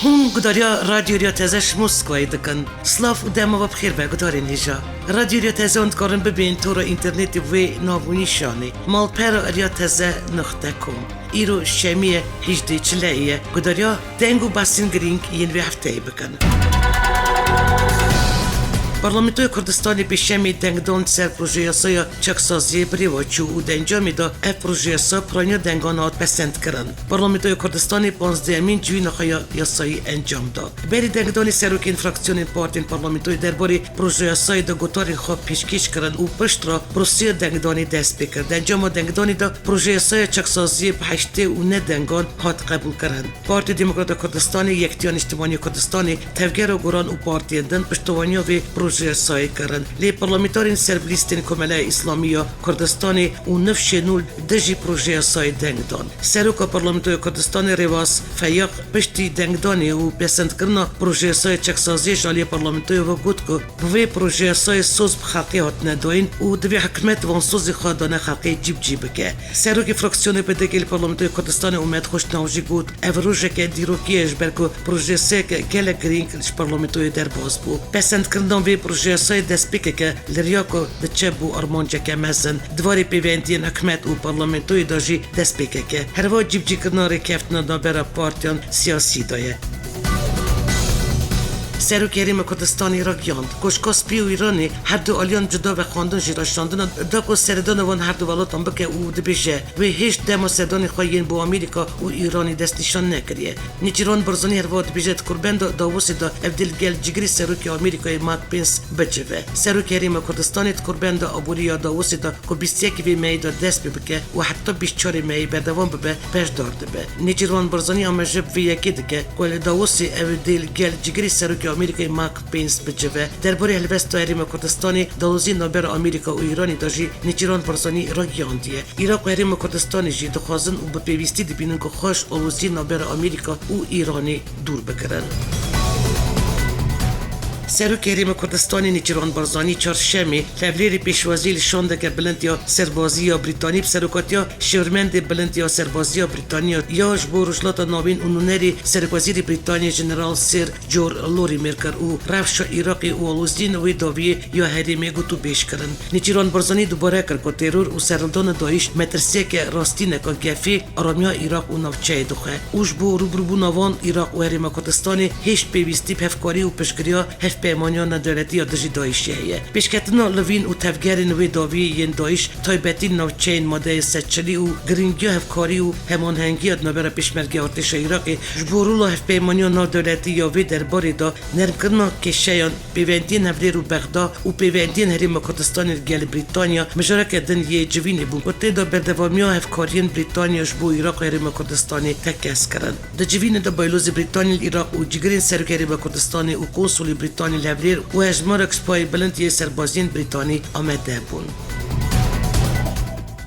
هم گداریا رادیو تازش مسکوی دکن سلاف و دما و بخیر به گداری نیجا رادیو تازه اند کارن ببین تو را اینترنت و نابونی شانی مال پر رادیو تازه نقطه کم ایرو شمیه هیچ چلایه گداریا دنگو باسین گرینگ ین به هفته بکن پارلمانتوی کردستانی به شمی دنگدان سر پروژه یاسای چکسازی بریواچو و دنجامی دا اف پروژه یاسا پرانیا دنگانات پسند کرن. پارلمانتوی کردستانی 15 امین جوی نخواهی یاسایی انجام داد. بری دنگدانی سروکین فراکسیون پارتین پارلمانتوی درباره پروژه یاسای دا گوتاری خواب پیشکش کرن و پشت را پروسه دنگدانی دست بکرد. دنجام دنگدانی دا پروژه یاسای چکسازی به هشته و نه دنگان هات قبول کرن. پارتی دموکرات کردستانی یکتیان اجتماعی کردستانی تفگر و گران و پارتی دن پشتوانی و پروژه سای کردن. لی پارلمانتارین سربلیستین کمله اسلامی کردستانی و نفش نول دژی پروژه سای دنگدان. سروک پارلمانتوی کردستانی رواس فیاق پشتی دنگدانی و پسند کردن پروژه سای چکسازی جالی پارلمانتوی و گفت که به پروژه سای سوز خلقی هات نداین و دوی حکمت وان سوز خادانه خلقی جیب که. سروک فراکسیون پدگل پارلمانتوی کردستانی اومد خوش نوجی گفت افروجه که دیروکیش برکو پروژه سای گله گرینگ پارلمانتوی در باز بود. پسند کردن به پروژه سای دست بکه که لریاکو دچه بو ارمانجه که مزن دواری پیوندین حکمت و پارلمانتوی داجی دست بکه که هر وا جیب کناری کفتنا دابر پارتیان سیاسی دایه. سروکریم کردستانی را گیاند. کشکاسپی و ایرانی هر دو آلیان جدا و خواندن جیرا شاندن داکو سردان وان هر دو ولاتان بکه او دبیجه و هیچ دما سردانی خواهین با آمریکا و ایرانی دست نشان نکریه. نیچیران برزانی هر واد بیجت کربند داوسی دا افدیل گل جگری سروک آمریکای مات پنس بجوه. سروکریم کردستانی کربند آبوریا داوسی دا کو 21 وی می دا دست بکه و حتی 24 می بدوام به پیش دارده به. نیچیران برزانی آمجب وی یکی دکه کل داوسی افدیل گل جگری سروک آمریکای مارک پینس بجوه درباره هلوست حریم کردستانی دالوزی نابر آمریکا و ایرانی داجی نیچیران پرسانی را گیاندیه. ایراق و حریم کردستانی جی دخوازن و به پیوستی دبینن که خوش دالوزی نابر آمریکا و ایرانی دور بکرن. سروکریم کردستانی نیچیران برزانی چهارشنبه لولی پیشوازی شاندگه بلندیا سربازی بریتانی سروکاتیا شورمند بلندیا سربازی بریتانیا یاش بورشلات نوین اونونری سربازی بریتانیا جنرال سر جور لوری مرکر او رفش عراقی و آلوزدین و داوی یا حریمه گوتو بیش کردن. نیچیران برزانی دوباره کرد که ترور و سرندان داعش مترسه که راستی نکن گفی آرامیا عراق و نوچه دخه. اوش بو روبرو نوان عراق و حریم کردستانی هیچ پیوستی پفکاری و پشگریا پیمانیان دولتی یا دژی داعشیه. پیشکتنا لوین و تفگرین و داوی ین داعش تایبتی نوچین ماده سچلی و گرینگی هفکاری و همانهنگی نابر پیشمرگی ارتش عراقی جبورو هف پیمانیان دولتی یا وی درباره دا نرمکرنا کشیان پیوندین هفلی رو بغداد و پیوندین حریم کردستان گل بریتانیا مشارکت دن یه جوینی بود. و تدا بردوامیا هفکارین بریتانیا جبو عراق حریم کردستانی تکس کردن. د جوین د بایلوز بریتانیا عراق و جگرین سرکری کردستانی و کنسول بریتانیا لبریر و اجمار اکسپای بلند یه سربازین بریتانی آمده بون.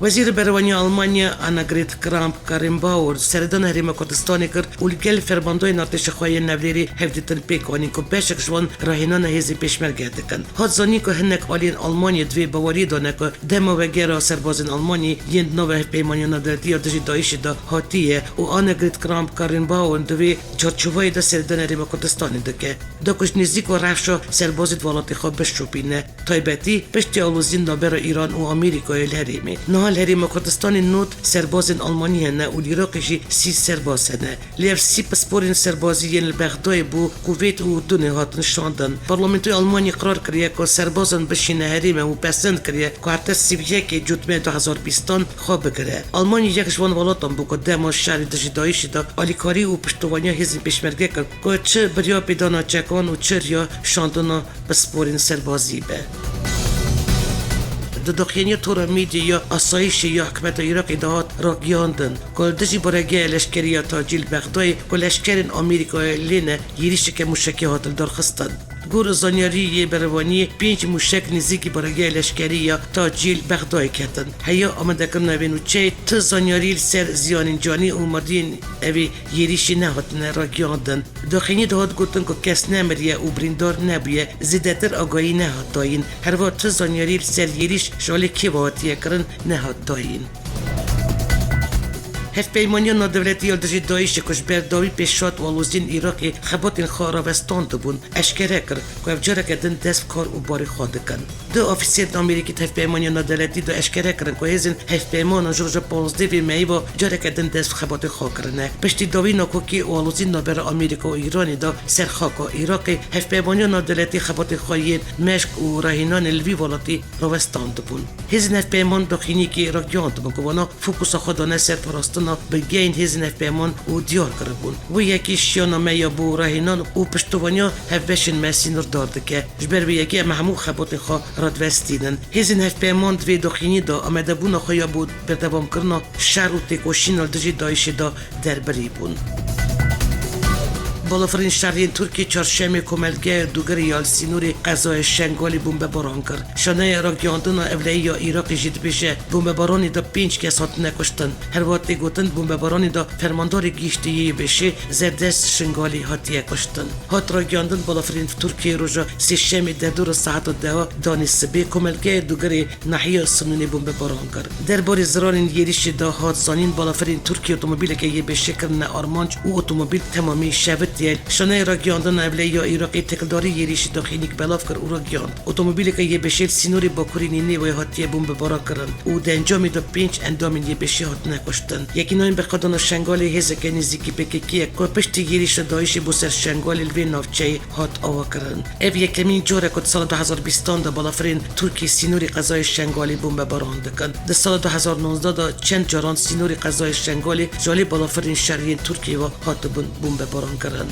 وزیر بروانی آلمانیا آناگریت کرامپ کارنباور سردان حریم کردستانی کرد و لگل فرماندوی ارتش خواهی نولیری هفدیتن پیکانی که بشک جوان راهنان هزی پیشمرگه دکن. حد زانی که هنک آلین آلمانی دوی باوری دانه که دما و گیرا سربازین آلمانی یند نو پیمانی ندارتی یا دژی داعش دا هاتیه و آناگریت کرامپ کارنباور دوی چارچوبای دا سردان حریم کردستانی دکه. دکش نزدیک و رفشا سربازید والاتی خواب بشوپینه تایبتی پشتی آلوزین نابر ایران و آمریکای الحریمی. حریم کردستان نوت سربازین آلمانی نه و عراقی 30 سرباز نه. لیف 30 پاسپورین سربازی ین بغداد بو کویت و دونه هاتن شاندن. پارلمانتوی آلمانی قرار کریه که سربازان بشینه حریم و پسند کریه که هر سیویه که جوتمه 2020 خواب بگره. آلمانی یک جوان ولاتان بو که دما شهر دژی داعش دا آلیکاری و پشتوانی هزی پیشمرگه کرد که چه بریا پیدانا چکان و چه ریا شاندن پاسپورین سربازی به. دخیانی تورا میدی یا آسایش یا حکمت عراقی دهات را گیاندن. کل دژی برگه لشکری تاجیل بغداد کل لشکرین آمریکا لینه یریش که مشکی هاتل درخستن. گور زانیاری بروانی 5 موشک نزدیکی برای لشکری یا تاجیل بغداد کردن. هیا آمده کردن و چه ت زانیاری سر زیان جانی اومدین اوی یریشی نهاتن را گیاندن. داخلی دهات گفتن که کس نمریه و بریندار نبیه زیادتر آگاهی نهات داین. هر وقت ت زانیاری سر یریش شال کی واطیه کردن نهات داین. هفپیمانی نادولتی یادجی دایش کش برداوی پیشات والوزین عراقی خباتین خاراوستان دبون اشکره کر که افجاره کدن دست کار و باری خواده کن. دو آفیسیت آمریکی هفپیمانی نادولتی دو اشکره کرن که هزین هفپیمان جورج 15 وی می و جاره کدن دست خبات خوا کرنه. پشتی داوی نکوکی والوزین نابر آمریکا و ایرانی دا سرخاکا عراقی هفپیمانی نادولتی خبات خواهید مشک و راهینان الوی والاتی روستان دبون. هزین هفپیمان داخلی که عراقیان دبون که وانا فوکوس خودانه سر پراستنا بگین هزین هفپیمان و دیار کربون. و یکی شیانامه یا بو راهینان و پشتوانیا هفبشن مسینور دارده که جبر به یکی محمود خبات خوا رادوستیدن. هزین هفپیمان دوی داخلی دا آمده بون خواهی بود بردوام کرنا شهر و تکوشین الدجی دایش دا دربری بون. بالافرین شهرین ترکی چهارشنبه کملگه دوگر یال سینوری قضای شنگالی بمباران کرد. شانه عراقیاندن اولی یا عراقی جد بشه بمبارانی دا 5 کس هات نکشتن. هر وقت گوتن بمبارانی دا فرماندار گیشتی بشه زدست شنگالی هاتیه کشتن. هات عراقیاندن بالافرین ترکی روزا سه‌شنبه در دور ساعت ده دانشسبی کملگه دوگر ناحیه سنونی بمباران کرد. درباره زرارین یریش دا هات زانین بالافرین ترکی اتومبیل که بشه کرن آرمانج و اتومبیل تمامی شبت شانه عراقیاندن اولی یا عراقی تکلداری یریش داخلی که بلاف کر عراقیاند اتومبیلی که یه بشه سینوری با کورینی و هاتیه بمباران کردن و دنجامی دا 5 اندامین یه بشه هات نکشتن. یکی نوین بخدان شنگالی هزک نزدیکی بکیه که پشت یریش دایش بسر شنگالی الوی نافچه هات آوا کردن. اف یکمین جوره که سال 2020 دا بالافرین ترکی سینوری قضای شنگالی بمباران دکن. در سال 2019 دا چند جاران سینوری قضای شنگالی جالی بالافرین شهرین ترکی و هات بمباران کردن.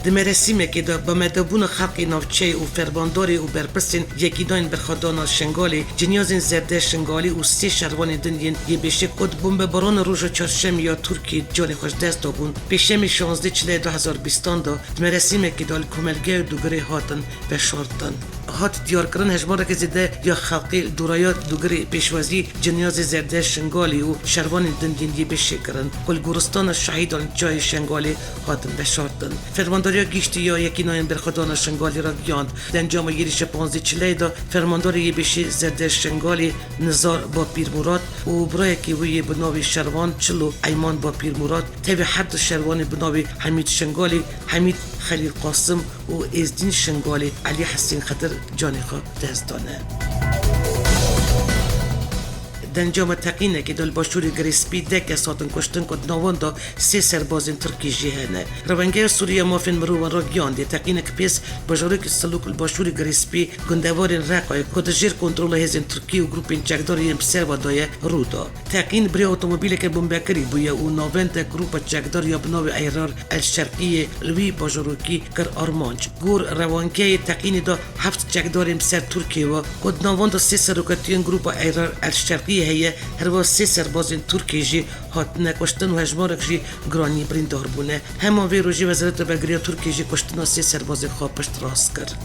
دمرسیمه که با مدبون خلق نافچه و فرمانداری و برپرسین یکی داین برخدان شنگالی جنیازین زرده شنگالی و 3 شهروان دنین یه بشه کد بمباران روز چهارشنبه یا ترکی جان خوش دست دابون پیشم 16 چله 2020 دا دمرسیمه که دال کملگه دوگری هاتن بشارتن. هات دیار کردن هجماره که زده یا خلقی دورایات دوگری پیشوازی جنیاز زرده شنگالی و شهروان دنین یه بشه کردن. کل گورستان شهیدان جای شنگالی هاتن بشارتن. فرمانداری گیشتی یا یکی ناین برخدان شنگالی را گیاند. دنجام یریش 15 چله دا فرمانداری یه بشه زرده شنگالی نزار با پیرموراد و برای که وی بناوی شروان چلو ایمان با پیرموراد تبع حد شروان بناوی حمید شنگالی حمید خلیل قاسم و ازدین شنگالی علی حسین خطر جانی خواه دست دانه. دنجام تقینه که دل باشوری گریسپی دک ساتن کشتن کد نوان دا 3 سربازین ترکی جهنه. روانگه سوریه مافین مروان را گیانده تقینه که پیس باشوری که سلوک باشوری گریسپی گندوارین رقای کد جیر کنترول هزین ترکی و گروپین چکداری امسر و دایه رودا. تقین بری اتومبیلی که بمبکری بویه و نوانده گروپ چکداری بناوی ایرار الشرقیه لوی باشوروکی کر آرمانج. گور روانگه تقینی دا 7 چکداری امسر ترکی و کد نوان دا 3 سروکتیون گروپ ایرار الشرقیه هیه هر با 3 سربازین ترکی جی هات نکشتن و هجمارک جی گرانی بریندار بونه. همان وی روژی وزارت بگریا ترکی جی کشتن و 3 سربازین خواه پشت راست کرد.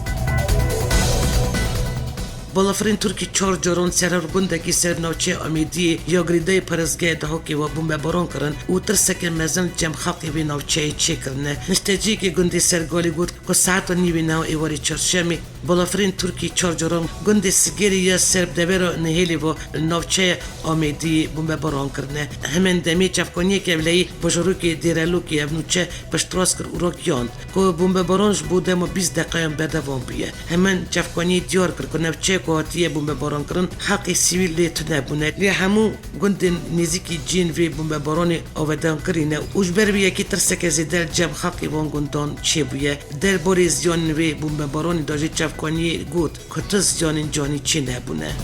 بالافرین ترکی 4 جاران سرربندگی سرناوچه امیدی یا گریده پرزگاه دهاکی و بمباران کرن و ترسک مزن جمع خلقی وی ناوچه چه کرنه. نشتجی که گنده سرگالی بود که ساعت و نیوی ناو ایواری چارشمی بالافرین ترکی 4 جاران گنده سگیری یا سرب دویرو نهیلی و ناوچه امیدی بمباران کرنه. همین دمی چفکانی که ولی بجروکی دیرالوکی ابنوچه پشتراس کر اوراکیان که بمبارانش بوده ما 20 دقیقه بردوام بیه. همین چفکانی دیار کر که ناوچه کوهاتیه بمباران کردن حق سیویل لیت نبونه لی همو گندن نزیکی جین وی بمباران آودان کرینه اوجبر بیه که ترسک زیدل جمع حقی وان گندان چه بیه در باری زیان وی بمباران داجه چفکانی گود که تز زیان جانی چه نبونه.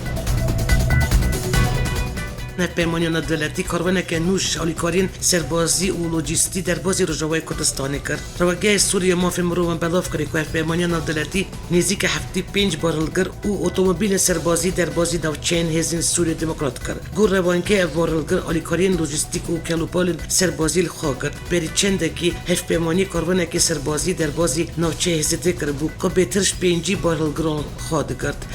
نپیمانیان دولتی کاروانه که نوش آلیکارین سربازی و لوجیستی در بازی رجوای کردستانی کرد. روگه سوریه مافی مروان بلاف کردی که نپیمانیان دولتی نزدیک 75 بارلگر و اتومبیل سربازی در بازی ناوچین هزین سوریه دموکرات کرد. گور روانکه بارلگر آلیکارین لوجیستیک و کلوپال سربازی خواه کرد. بری چنده که نپیمانی کاروانه که سربازی در بازی ناوچه هزیده کرد بود که بهترش 5 بارلگران خواه کرد.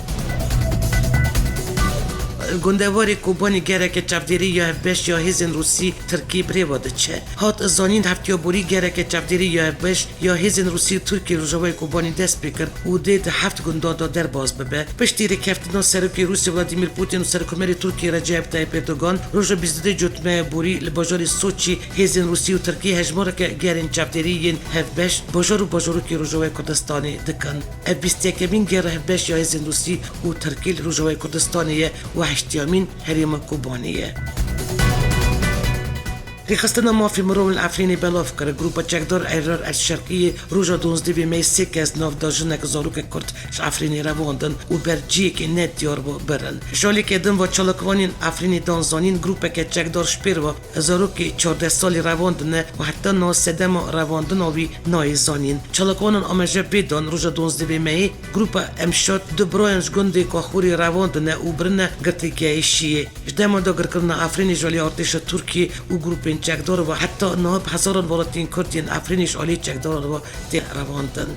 گندواری کوبانی گرک چفدیری یا هفبش یا هیزن روسی ترکی بریواده چه هات زانین هفتیا بوری گرک چفدیری یا هفبش یا هیزن روسی ترکی روژوای کوبانی دست بکر و دید هفت گندان دا در باز ببه پشتی رکفتنا سرکی روسی ولادیمیر پوتین و سرکمری ترکی رجب طیب اردوغان روژا 22 جوتمه بوری لباجار سوچی هیزن روسی و ترکی هجماره که گرین چفدیری ین هفبش باجارو که روژوای کردستانی دکن اف 21 گره هفبش یا هیزن روسی و ترکی روژوای کردستانیه و 8 هریم کوبانیه ریخستنا مافی مروم الافرینی بلاف کرد گروپ چکدار ایرار الشرقی روژا 12 می سک از ناف داجنک زاروک کرد افرینی رواندن و برجی که نت دیار با برن جالی که دم و چالکوانین افرینی دانزانین گروپ که چکدار شپیر و زاروک 14 سالی رواندن و حتی نا سدم رواندن آوی نای زانین چالکوانان آمجه بیدان روژا 12 می گروپ امشاد دو براینج گنده کاخوری رواندن و برن گرتیگه شیه جدام دا گرکرن افرینی جالی ارتش ترکی و گروپ چکدار و حتی نهاب هزاران بالاترین کردین افرینش عالی چکدار و دی رواندن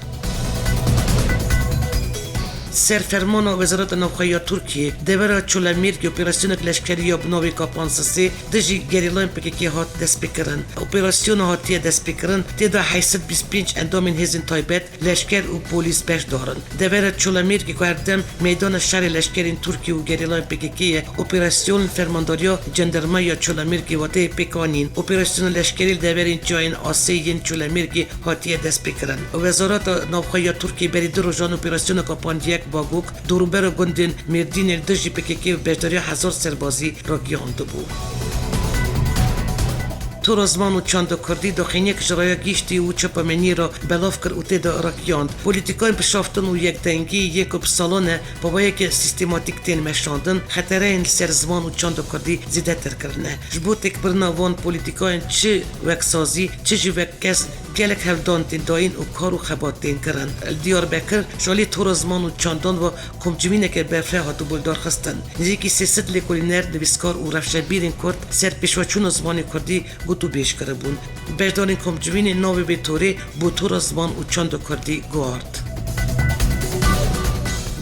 سرفرمان وزارت نوخوی ترکیه دبر چولامیر که اپراسیون لشکری بنوی کاپانسسی دژی گریلان پکیکی هات دست بکرن اپراسیون هاتی دست بکرن تیدا 825 اندامین هزین تایبت لشکر و پلیس بش دارن دبر چولامیر که کردم میدان شهر لشکرین ترکیه و گریلان پکیکی اپراسیون فرمانداریا جندرما یا چولامیر که واته پکانین اپراسیون لشکری دبرین جاین آسیین چولامیر که هاتی دست بکرن وزارت نوخوی ترکیه بری دو روزان اپراسیون کاپاندیک باگوک دوروبر گندین مردین دژی پکیکی و بهداری 1000 سربازی را گیانده بود. تو رزمان و چند کردی داخلی کشورهای گیشتی و چپمنی را بلاف کرد و تد راکیاند. پلیتیکای بشافتن و یک دنگی یک بسالانه با یک سیستماتیک تین مشاندن خطره این سرزمان و چند کردی زیاده تر کردنه. جبوت یک برنامه پلیتیکای چه وکسازی چه جوکس گلک هفدان تین داین و کارو خبات تین کردن. دیار بکر شالی تو رزمان و چندان و کمجمینه که برفره هاتو بولدار خستن. نزدیکی 300 لیکولینر نویسکار و رفشه‌بیرین کرد سر پیشواچون زمان کردی تو بیش کرده بون بردارین کمجوین نوی به طوری بوتور زمان و چند کردی گوارد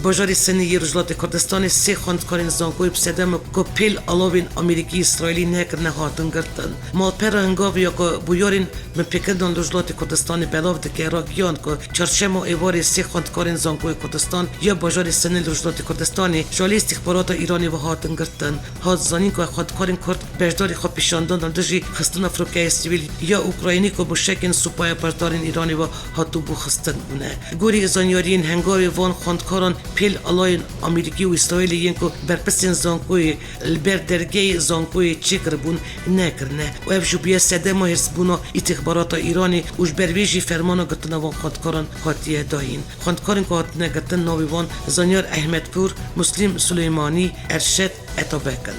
باجاری سنی رجلات کردستان سه خواندکارین زانگوی بسیدم که پیل علاوین امریکی اسرائیلی نکرنه هاتن گرتن مالپر هنگاوی یا که بویارین من پکردن رجلات کردستان بلاو دکه را گیان که چرشم و ایواری سه خواندکارین زانگوی کردستان یا باجاری سنی رجلات کردستانی جالی استخبارات ایرانی و هاتن گرتن هات زانین که خواندکارین کرد برداری خواب پیشاندن دژی خستن افریقای سیویل یا اوکراینی که بشکن سپاه بردارین ایرانی و هاتو بو خستن بونه گوری زانیارین هنگاوی وان خواندکاران پیل آلاین امریکی و اسرائیلی ینکو برپسین زانکوی البردرگی زانکوی چکر بون نکرنه و افشو بیا سده ما هرسبونا اتخبارات ایرانی وش برویجی فرمانا گرتنا وان خواندکاران خاطیه داین خواندکارین که هاتنه گرتن ناوی وان زانیار احمدپور مسلم سلیمانی ارشد اتابکن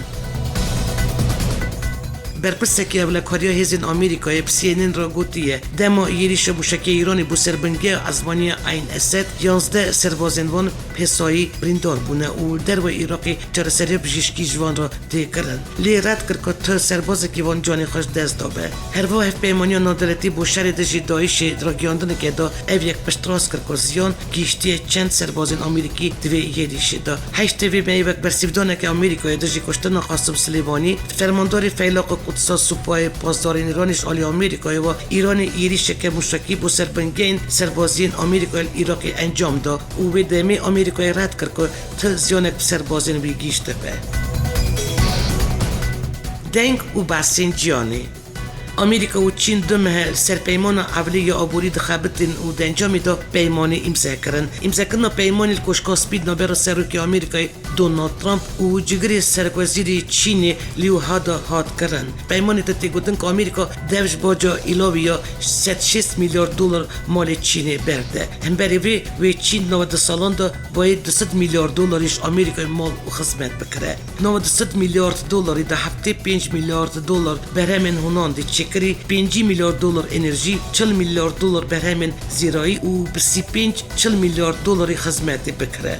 برپرسکی اولکاریا هزین آمریکای پسینین را گوتیه دما یریش موشکی ایرانی بو سربنگه ازمانی عین اسد 11 سربازنوان پسایی بریندار بونه و در و عراقی چرسری بجیشکی جوان را دیگرن لی رد کرد که تا سرباز که وان جانی خوش دست دابه هر واه پیمانی نادلتی بو شر دژی دایش دراگیاندن که دا او یک پشتراس کرد که زیان گیشتی چند سربازن آمریکی دوی یریش دا 8 وی میوک برسیفدانه که آمریکای دژی کشتن قاسم سلیمانی فرمانداری فیلاق قدس سپاه پاسداران ایرانش آلی آمریکای و ایران ایریش که مشتکی بو سربنگین سربازین آمریکای عراقی انجام دا و به دمی آمریکای رد کرد که تا زیانک سربازین بیگیشته به دنگ و بحثین جیانی آمریکا و چین دو محل سرپیمان اولی آبوری دخابتن و دنجامی دا پیمانی امضا کردن پیمانی الکشکاس بید نابر سروکی آمریکای دونالد ترامپ و جگری سرکوزیری چینی لیو هادا هات کردن پیمانی تتی گوتن که آمریکا دوش باجا ایلاویا 6 میلیارد دلار مال چینی برده هم بری وی چین 90 سالان دا باید 200 میلیارد دلارش آمریکای مال و خدمت بکره 900 میلیارد دلاری دا هفته 5 میلیارد دلار برهمن هنان دی کری 5 میلیارد دلار انرژی 40 میلیارد دلار برهمن زیرایی و 40 میلیارد دلاری خدمت بکره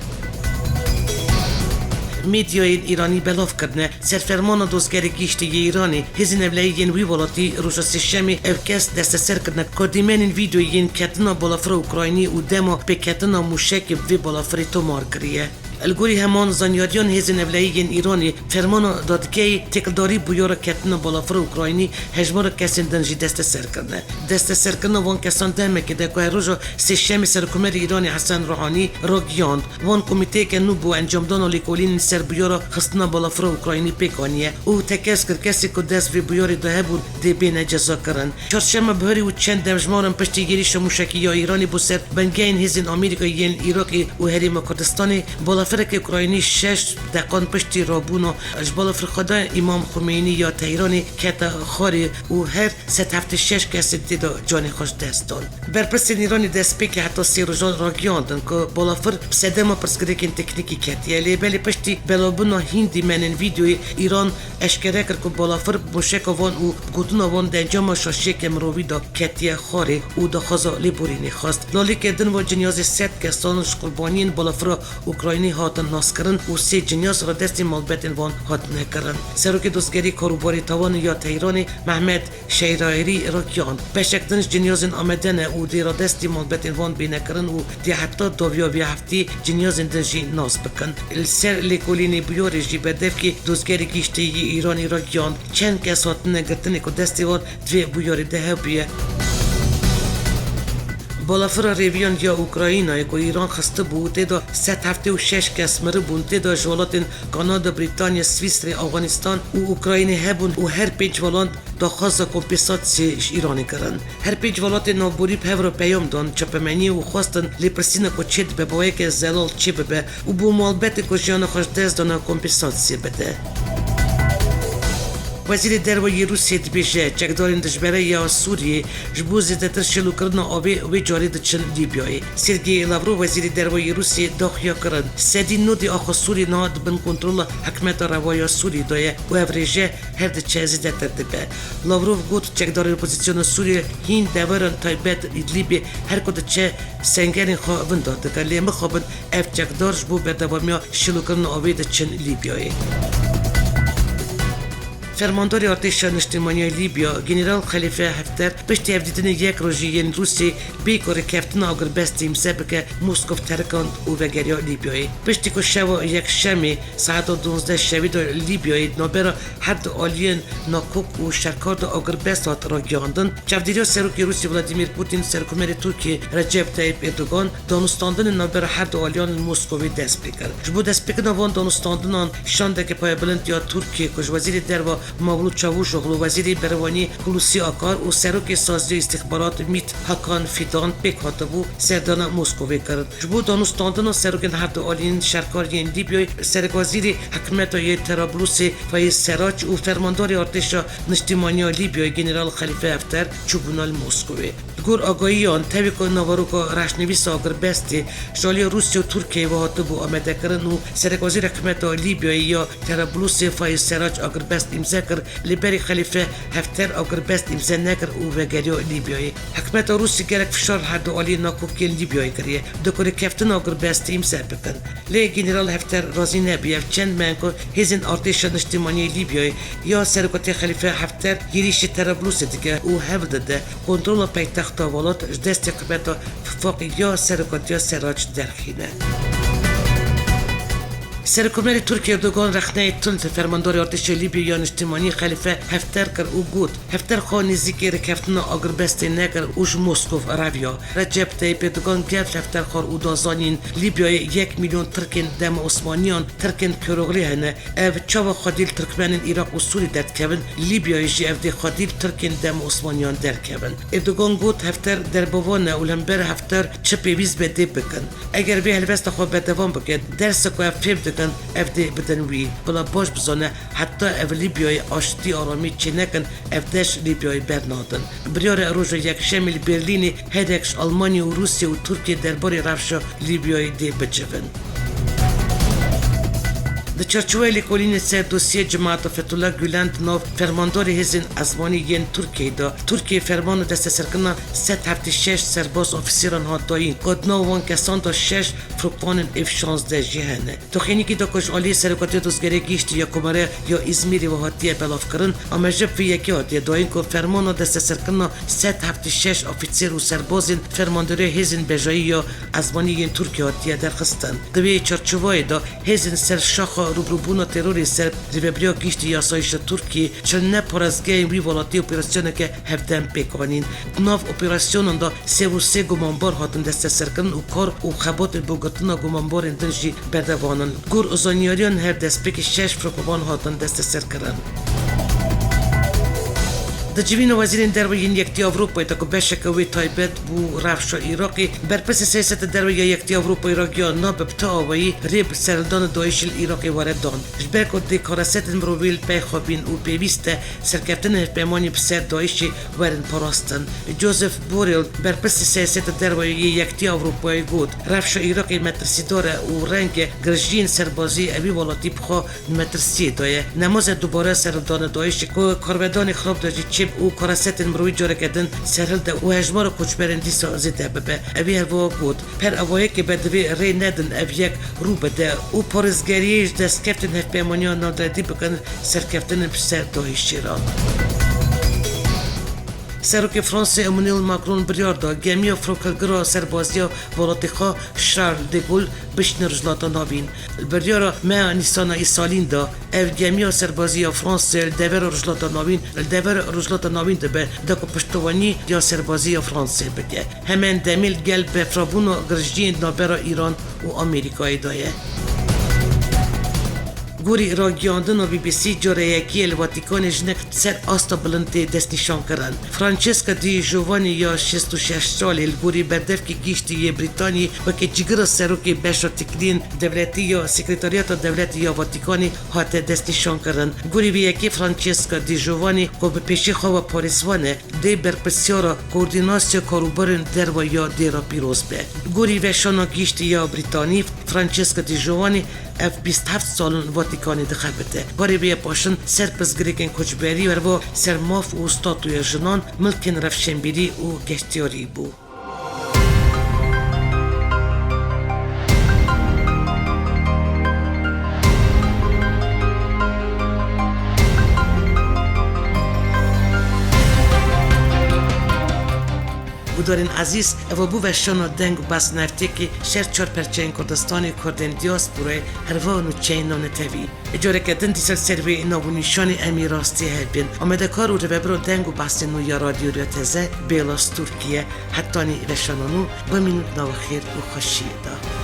میدیای ایرانی بلاف کردن سرفرمان دوستگری گیشتی ایرانی هزین اولین ویولاتی روز سشمی افکس دست سر کردن کدیمن این ویدیوین کتنا بالافر اوکراینی و دما به کتنا موشک وی بالافری تومار کریه الگوری همان زنیاریان هزین اولایین ایرانی فرمان دادگی تکلداری بویار کتن بالافر اوکراینی هجمار کسین دنجی دست سر کرده. دست سر کردن وان کسان دمه که در که روز سشم سرکمر ایرانی حسن روحانی را گیاند وان کمیته که نو بو انجام دان لیکولین سر بویار خستنا بالافر اوکراینی پیکانیه او تکس کر کسی که دست وی بویار ده بود دی بین جزا کردن. چهارشنبه بهاری و چند دمجمارن پشتیگیری شموشکی یا ایرانی بو سر بنگین هزین آمریکایی عراقی و هریم کردستانی بالافر که اوکراینی 6 دقیقه پشتی رابونو اجبال فرخدا امام خمینی یا تهرانی که تا خاری و هر 6 کسی دیدو جان خوش دستان. برپرس ایرانی دست پی که حتی 3 روزان را گیاندن که بالافر سدما پرسکریکین تکنیکی کتیه لیبلی پشتی بلابونو هندی منن ویدیوی ایران اشکره کرد که بالافر موشک وان و گودون وان دنجام شاشک مروی دا کتیه خاری و دا خزا لیبورینی خواست. لالی کردن و جنیاز 100 کسانش قربانین بالافر اوکراینی هاتن ناس کردن و 3 جنیاز را دستی مالبتن وان هاتن کردن. سروک دوستگری کاروباری توان یا تهرانی محمد شیرایری را گیاند. بشکدنش جنیازن آمدن و دی را دستی مالبتن وان بینه کردن و دی حتی دویا بی هفتی جنیازن دنجی ناس بکن. سر لیکولینی بیاری جی بدف که دوستگری گیشتی ایرانی را گیاند. چند کس هاتن گرتنی که دستی وان دوی بیاری ده بیه. بالافر ریویان یا اوکراینای که ایران خسته بود تدا 176 کس مره بون تدا جوالات کانادا بریتانیا سوئیسری افغانستان و اوکراین هبون و هر 5 ولان دا خاص کمپنساسیون ایرانی کردن. هر 5 ولات نابوری به رو پیام دادن چپمنی و خواستن لیپرسینا کو چت به باید که زلال چی به و بو مالبت کو جان خوش دست دادن کمپنساسی بده. وزیر دروی روسیه بیشه چکدارین دشبره یا سوریه جبو زیادتر شلو کردن آبی و جاری دچن لیبیایی. سرگئی لاورو وزیر دروی روسیه داخیا کرد. سدی نودی آخو سوریه نهاد بن کنترل حکمت روای سوریه دایه و افریجه هر دچه زیادتر دبه. لاورو گفت چکدار اپوزیسیون سوریه هین دوران تایبت لیبی هر کد چه سنگرین خوابن داد که لیم خوابن اف چکدار جبو بدوامیا شلو کردن آبی دچن لیبیایی. فرماندار ارتش اجتماعی لیبیا گنرال خلیفه حفتر پشت افدیدن یک روزی روسی بیکار کفتن آگربست مسابقه مسکو ترکاند و وگریا لیبیایی. پشتی که شب یک شمی ساعت 12 شبی لیبیایی نابرا حد عالیان ناکوک و شرکارد آگربست هات را گیاندن. چفدیریا سروک روسی ولادیمیر پوتین سرکمر ترکیه رجب طیب اردوغان دانستاندن نابرا حد عالیان مسکوی دست بکرد. جبو دست بکردن وان دانستاندنان شانده که پای بلند یا ترکیه کش وزیر دروا مولود چاوشوغلو وزیر بروانی خلوصی آکار و سروک سازی استخبارات میت هاکان فیدان پیک هاتبو سردان مسکوی کرد. جبو دانستاندن سروکن هر دو آلین شرکاری لیبیای سرک وزیر حکمت های طرابلس فایز سراج و فرماندار ارتش اجتماعی لیبیای گنرال خلیفه حفتر چوبونال مسکوی. گور آگاهی آن تویک نواروکا رشنویس آگربستی جالی روسیه و ترکیه و هاتبو آمده کردن و سرک وزیر حکمت لیبیای یا طرابلس فایز سراج آگربست امضا کرد. لیبری خلیفه حفتر آگربست امضا نکرد و وگریا لیبیایی. حکمت روسی گرک فشار هر دو آلی ناکوکی لیبیایی کریه دکور کفتن آگربست امضا بکن. لی گنرال حفتر راضی نبیه چند منکو هزین ارتش اجتماعی لیبیایی یا سرکوت خلیفه حفتر گریش طرابلس دیگه او حفظ داده کنترل پایتخت ولات دست حکمت فوقی یا سرکوت یا سراج درخینه. سرکمر ترکیه اردوغان رخنه تند فرماندار ارتش لیبیا اجتماعی خلیفه حفتر کرد او گفت حفتر خان نزدیکی رکفتن آگربست نکرد اوج مسکو رویا. رجب طیب اردوغان گفت حفتر خان او دازانین لیبیای 1 میلیون ترکن دم عثمانیان ترکن کروغلی هنه او چاو خادیل ترکمن عراق و سوری داد کبن لیبیای جی اف دی خادیل ترکن دم عثمانیان در کبن. اردوغان گفت حفتر در بوانه اولمبر حفتر چه پیویز بده بکن اگر به هلوست خو به دوام بکن درس کو فهم کن افدی بدن وی بلا باش بزنه حتی اف لیبیای آشتی آرامی چی نکن افدش لیبیای برنادن. بریار روز یک شمل برلینی هدکش آلمانی و روسیه و ترکیه درباره رفش لیبیای دی بچون. د چرچوی لیکولین سر دوسیه جماعت فتولا گولند نو فرماندار هزین ازمانی ین ترکیه دا ترکیه فرمان دست سرکنا 176 سرباز افسران ها داین قد نو وان کسان دا 6 فروپانن اف 16 جهنه تو خینی که دا کش آلی سرکاتی دوزگری گیشت یا کمره یا ازمیری و هاتیه بلاف کرن اما جب فی یکی هاتیه داین که فرمان دست سرکنا 176 افسر و سربازین فرماندار هزین بجایی یا ازمانی ین ترکیه هاتیه درخستن دوی چرچوی دا هزین سر شاخ روبروبونا تروری سر ریوبریا گیشتی یاسایش ترکیه چون نه پرازگاه وی ولاتی اپراسیونه که هفدن پیکانین ناو اپراسیونن دا 3 گمانبار هاتن دست سرکن و کار و خبات بوگتنا گمانبار اندنجی بردوانن گور ازانیاریان هر دست پیک 6 فروپان هاتن دست سرکرن د جوین وزیر دروین یکتی اروپای تا که بشکوی تایبت بو رفشا ایراقی برپس سیاست دروی یکتی اروپای ایراقی ناببتا آوایی ریب سرلدان دایشل ایراقی واردان جبرکو دی کارست مرویل پی خوابین او پیویسته سرکفتن پیمانی بسر دایشی ورن پاراستن جوزف بوریل برپس سیاست دروی یکتی اروپای گود رفشا ایراقی مترسی داره و رنگ گرژین سربازی اوی والاتی بخوا مترسی دایه نماز دوباره سرلدان دایشی که کارودان خراب داشتی او کارست مروی جاره کردن سرل ده و هجمار کوچبرندی سازیده ببه اوی هوا بود پر اوایی که بدوی ری ندن اوی یک رو بده او پارزگریش دست کفتن هف پیمانی ها نادردی بکن سرکفتن بسر دایشی را سروک فرانسه امانوئل ماکرون بریار دا گمی فروکلگرا سربازیا ولاتیخا شارل دگول بشن رجلاتا نابین بریارا مه نیسانا ای سالین دا او گمی سربازیا فرانسه دور رجلاتا نابین دور رجلاتا نابین دا به دا که پشتوانی یا سربازیا فرانسه بگه همین دمیل گل به فرابون و گرجین نابرا ایران و امریکای دایه گوری را گیاندن و بی بی سی جوره یکی الواتیکان جنک سر آستا بلنده دست نشان کرن فرانچسکا دی جوانی یا 66 سال الگوری بردف که گیشتی بریتانی و که جگر سروک بشر تکلین دولتی یا سکرتاریات دولتی یا واتیکانی هات دست نشان کرن گوری بی یکی فرانچسکا دی جوانی که به پیشی خواه پاریسوانه دی برپسیارا کوردیناسیا کاروبرن در و یا دیرا پیروز به گوری وشانا گیشتی یا بریتانی فرانچسکا دی جوانی اف 27 سالن واتیکانی دخبته باری بیا پاشن سر پزگریکن کچبری و سر ماف و ستاتوی جنان ملکن رفشنبیری و گشتیاری بو دارین عزیز و بو وشان دنگ و بس نفتی که شهر 4 پرچین کردستانی کردن دیاسپورای هروان و چینان توی اجاره کردن دیسل سروی نابونیشان امی راستی هبین آمده کار و رببرو دنگ و بس نو یا رادیو تزه بیلاس ترکیه حتانی وشانانو با منوت نو خیر و خوشی دا